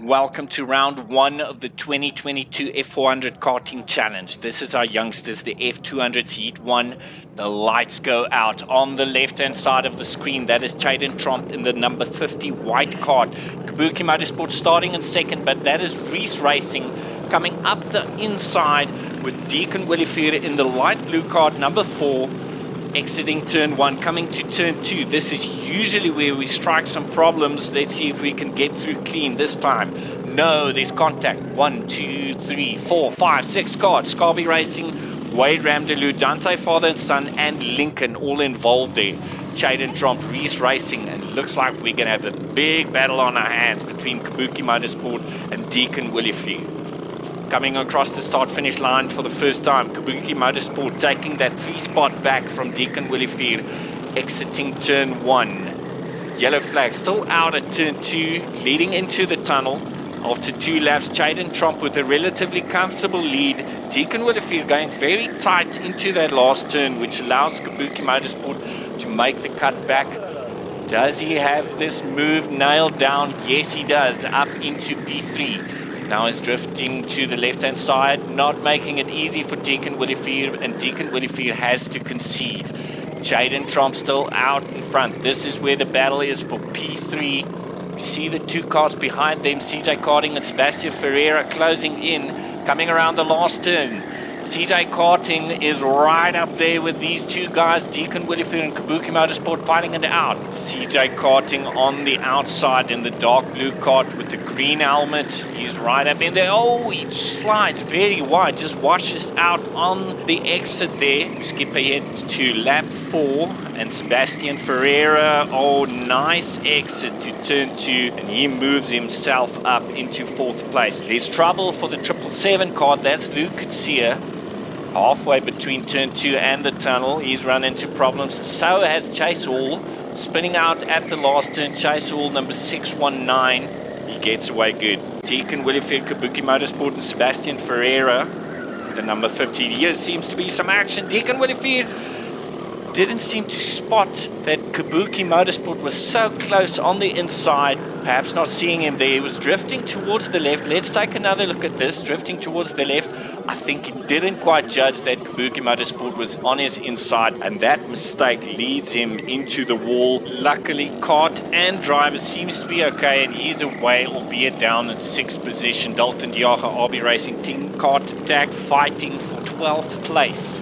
Welcome to round one of the 2022 F400 Karting Challenge. This is our youngsters, the F200 Heat 1. The lights go out on the left-hand side of the screen. That is Chaden Tromp in the number 50 white kart. Kabuki Motorsport starting in second, but that is Reese Racing coming up the inside with Deacon Willifeer in the light blue kart, number 4. Exiting turn 1, coming to turn 2. This is usually where we strike some problems. Let's see if we can get through clean this time. No, there's contact. 1, 2, 3, 4, 5, 6 cars. Scarby Racing, Wade Ramdaloo, Dante Father and Son, and Lincoln all involved there. Chaden Tromp, Reese Racing, and it looks like we're going to have a big battle on our hands between Kabuki Motorsport and Deacon Willifeer. Coming across the start-finish line for the first time, Kabuki Motorsport taking that 3-spot back from Deacon Willifeer, exiting turn 1. Yellow flag still out at turn 2, leading into the tunnel. After 2 laps, Chaden Tromp with a relatively comfortable lead. Deacon Willifeer going very tight into that last turn, which allows Kabuki Motorsport to make the cut back. Does he have this move nailed down? Yes, he does. Up into P3. Now he's drifting to the left-hand side, not making it easy for Deacon Willifeer, and Deacon Willifeer has to concede. Chaden Tromp still out in front. This is where the battle is for P3. You see the 2 cars behind them, CJ Karting and Sebastian Ferreira closing in, coming around the last turn. CJ Karting is right up there with these 2 guys, Deacon Willifeer and Kabuki Motorsport fighting it out. CJ Karting on the outside in the dark blue kart with the green helmet. He's right up in there. Oh, he slides very wide, just washes out on the exit there. We skip ahead to lap 4 and Sebastian Ferreira. Oh, nice exit to turn 2, and he moves himself up into 4th place. There's trouble for the 777 car. That's Luke Kutsia. Halfway between turn 2 and the tunnel, he's run into problems. So has Chase Hall, spinning out at the last turn. Chase Hall, number 619. He gets away good. Deacon Willifeer, Kabuki Motorsport, and Sebastian Ferreira, the number 50. Here seems to be some action. Deacon Willifeer didn't seem to spot that Kabuki Motorsport was so close on the inside, perhaps not seeing him there. He was drifting towards the left. Let's take another look at this, drifting towards the left. I think he didn't quite judge that Kabuki Motorsport was on his inside, and that mistake leads him into the wall. Luckily, kart and driver seems to be okay, and he's away, albeit down in 6th position. Dalton Diaga, RB Racing Team Kart Tag fighting for 12th place.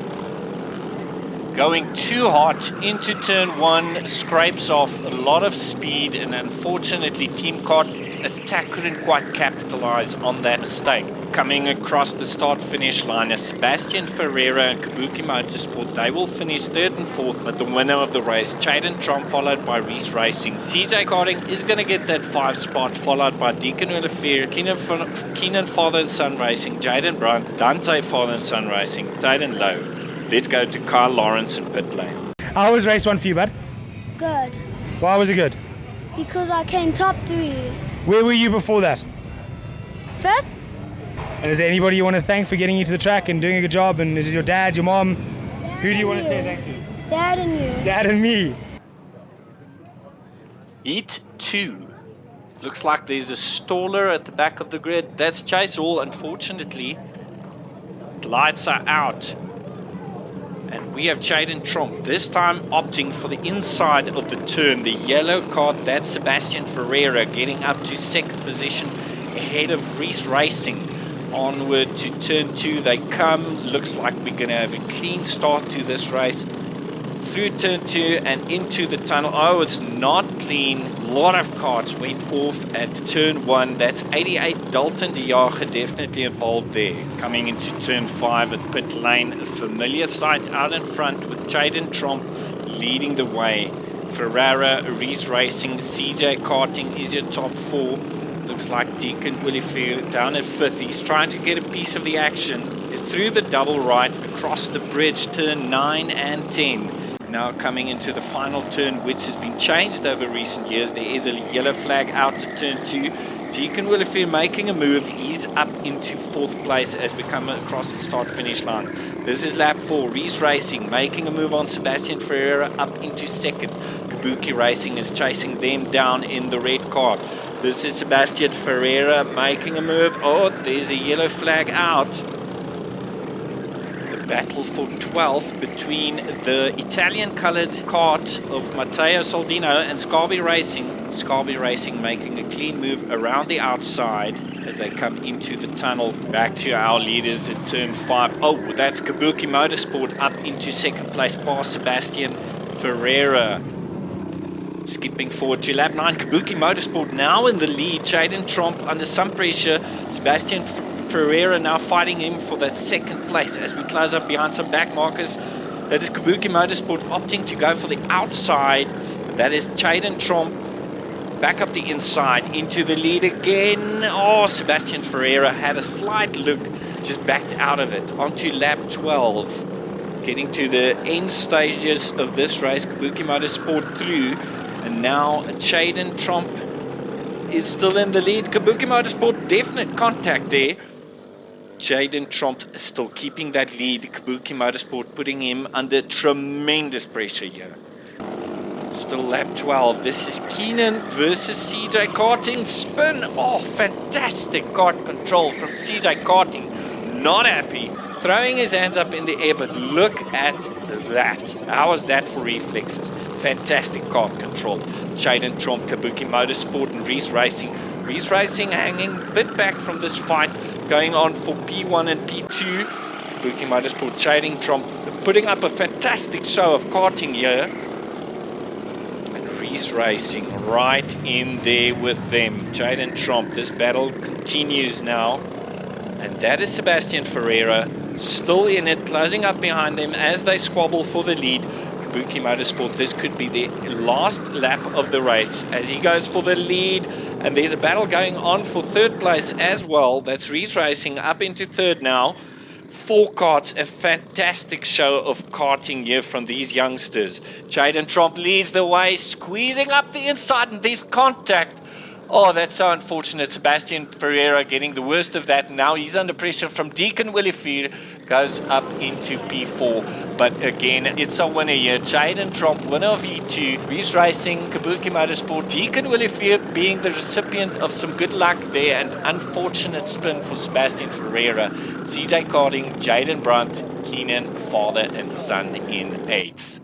Going too hot into turn 1, scrapes off a lot of speed, and unfortunately Team Kart Attack couldn't quite capitalize on that mistake. Coming across the start-finish line is Sebastian Ferreira and Kabuki Motorsport. They will finish 3rd and 4th, but the winner of the race, Chaden Tromp, followed by Reese Racing. CJ Karting is going to get that 5 spot, followed by Deacon Willifeer, Keenan Father and Son Racing, Jaden Brunt, Dante Father and Son Racing, Tayden Lowe. Let's go to Kyle Lawrence in pit lane. How was race 1 for you, bud? Good, Why was it good? because I came top 3. Where were you before that? 5th? And is there anybody you want to thank for getting you to the track and doing a good job? And is it your dad, your mom? Who do you want to say thank to? Dad and you. Dad and me. Heat 2. Looks like there's a staller at the back of the grid. That's Chase Hall, unfortunately. Lights are out. And we have Chaden Tromp, this time opting for the inside of the turn. The yellow kart, that's Sebastian Ferreira, getting up to 2nd position ahead of Reese Racing. Onward to turn 2 they come. Looks like we're going to have a clean start to this race. Through turn 2 and into the tunnel. Oh, it's not clean. A lot of karts went off at turn 1. That's 88 Dalton Diaga, definitely involved there. Coming into turn 5 at pit lane. A familiar sight out in front with Chaden Tromp leading the way. Ferrara, Reese Racing, CJ Karting is your top 4. Looks like Deacon Willifeer down at 5th. He's trying to get a piece of the action. Through the double right, across the bridge, turn 9 and 10. Now coming into the final turn, which has been changed over recent years. There is a yellow flag out to turn 2. Deacon Willifear making a move. He's up into 4th place as we come across the start-finish line. This is lap 4. Reese Racing making a move on Sebastian Ferreira up into 2nd. Kabuki Racing is chasing them down in the red car. This is Sebastian Ferreira making a move. Oh, there's a yellow flag out. The battle for 12th between the Italian-colored kart of Matteo Soldino and Scarby Racing. Scarby Racing making a clean move around the outside as they come into the tunnel. Back to our leaders at turn 5. Oh, that's Kabuki Motorsport up into 2nd place past Sebastian Ferreira. Skipping forward to lap 9, Kabuki Motorsport now in the lead. Jaden Tromp under some pressure. Sebastian Ferreira now fighting him for that 2nd place as we close up behind some back markers. That is Kabuki Motorsport opting to go for the outside. That is Jaden Tromp back up the inside into the lead again. Oh, Sebastian Ferreira had a slight look, just backed out of it. Onto lap 12. Getting to the end stages of this race, Kabuki Motorsport through. And now Jaden Tromp is still in the lead. Kabuki Motorsport, definite contact there. Jaden Tromp still keeping that lead. Kabuki Motorsport putting him under tremendous pressure here. Still lap 12. This is Keenan versus CJ Karting. Spin. Oh, fantastic kart control from CJ Karting. Not happy. Throwing his hands up in the air, but look at that. How was that for reflexes? Fantastic kart control. Jaden Tromp, Kabuki Motorsport and Reese Racing. Reese Racing hanging a bit back from this fight, going on for P1 and P2. Kabuki Motorsport, Jaden Tromp putting up a fantastic show of karting here. And Reese Racing right in there with them. Jaden Tromp, this battle continues now. And that is Sebastian Ferreira still in it, closing up behind them as they squabble for the lead. Kabuki Motorsport, this could be the last lap of the race as he goes for the lead. And there's a battle going on for 3rd place as well. That's Reese Racing up into 3rd now. 4 karts, a fantastic show of karting here from these youngsters. Jaden Tromp leads the way, squeezing up the inside, and there's contact. Oh, that's so unfortunate. Sebastian Ferreira getting the worst of that. Now he's under pressure from Deacon Willifear. Goes up into P4. But again, it's a winner here. Jaden Tromp, winner of E2. Reese Racing, Kabuki Motorsport. Deacon Willifear being the recipient of some good luck there. An unfortunate spin for Sebastian Ferreira. CJ Karting, Jaden Brunt, Keenan, father and son in 8th.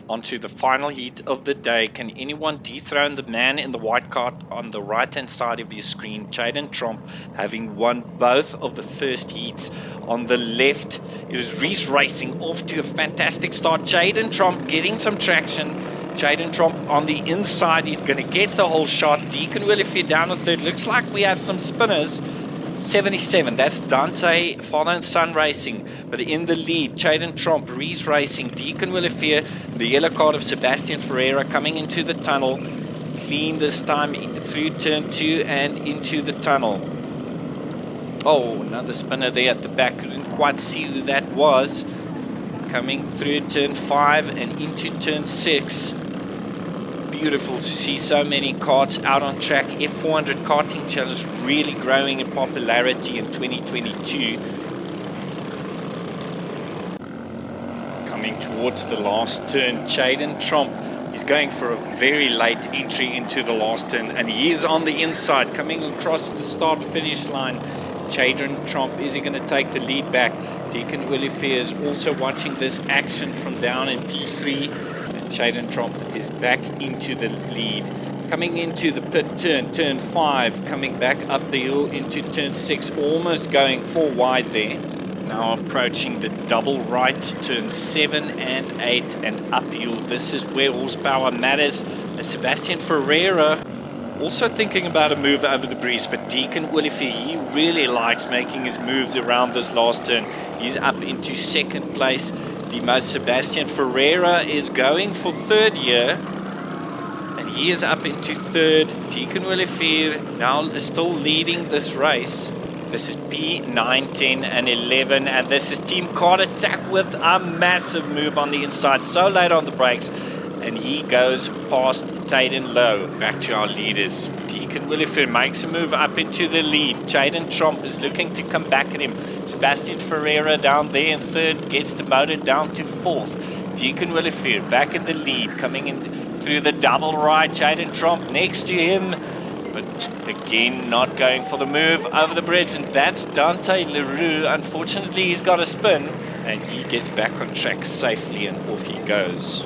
Onto the final heat of the day. Can anyone dethrone the man in the white kart on the right hand side of your screen? Jaden Tromp having won both of the first heats. On the left, it was Reese Racing off to a fantastic start. Jaden Tromp getting some traction. Jaden Tromp on the inside, he's going to get the whole shot. Deacon Willifear down on 3rd. Looks like we have some spinners. 77, that's Dante, father and son racing. But in the lead, Jaden Tromp, Reese Racing, Deacon Willifear, the yellow card of Sebastian Ferreira coming into the tunnel. Clean this time through turn 2 and into the tunnel. Oh, another spinner there at the back. Couldn't quite see who that was. Coming through turn 5 and into turn 6. Beautiful to see so many karts out on track. F400 karting challenge really growing in popularity in 2022. Coming towards the last turn, Jaden Tromp is going for a very late entry into the last turn, and he is on the inside coming across the start finish line. Jaden Tromp, is he going to take the lead back? Deacon Willifear is also watching this action from down in P3. Jaden Tromp is back into the lead. Coming into the pit turn, turn 5, coming back up the hill into turn 6, almost going 4 wide there. Now approaching the double right, turn 7 and 8 and uphill. This is where horsepower matters. And Sebastian Ferreira also thinking about a move over the breeze, but Deacon Willifear, he really likes making his moves around this last turn. He's up into 2nd place. Sebastian Ferreira is going for 3rd here, and he is up into 3rd. Deacon Willifear now is still leading this race. This is P9, 10 and 11, and this is Team Kart Attack with a massive move on the inside, so late on the brakes, and he goes past Tayden Lowe. Back to our leaders. Deacon Williford makes a move up into the lead. Jaden Tromp is looking to come back at him. Sebastian Ferreira down there in third, gets demoted down to fourth. Deacon Williford back in the lead, coming in through the double right. Jaden Tromp next to him, but again not going for the move over the bridge, and that's Dante Leroux. Unfortunately, he's got a spin, and he gets back on track safely, and off he goes.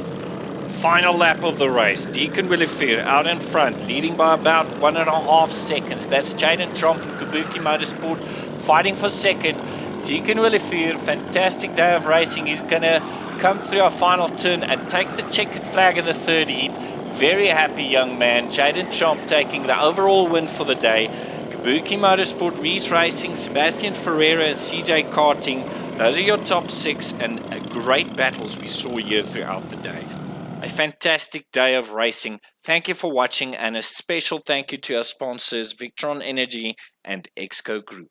Final lap of the race. Deacon Williford out in front, leading by about 1.5 seconds. That's Jaden Tromp and Kabuki Motorsport fighting for second. Deacon Williford, fantastic day of racing. He's going to come through our final turn and take the checkered flag in the third heat. Very happy young man. Jaden Tromp taking the overall win for the day. Kabuki Motorsport, Reese Racing, Sebastian Ferreira and CJ Karting. Those are your top 6, and great battles we saw here throughout the day. A fantastic day of racing. Thank you for watching, and a special thank you to our sponsors Victron Energy and Exco Group.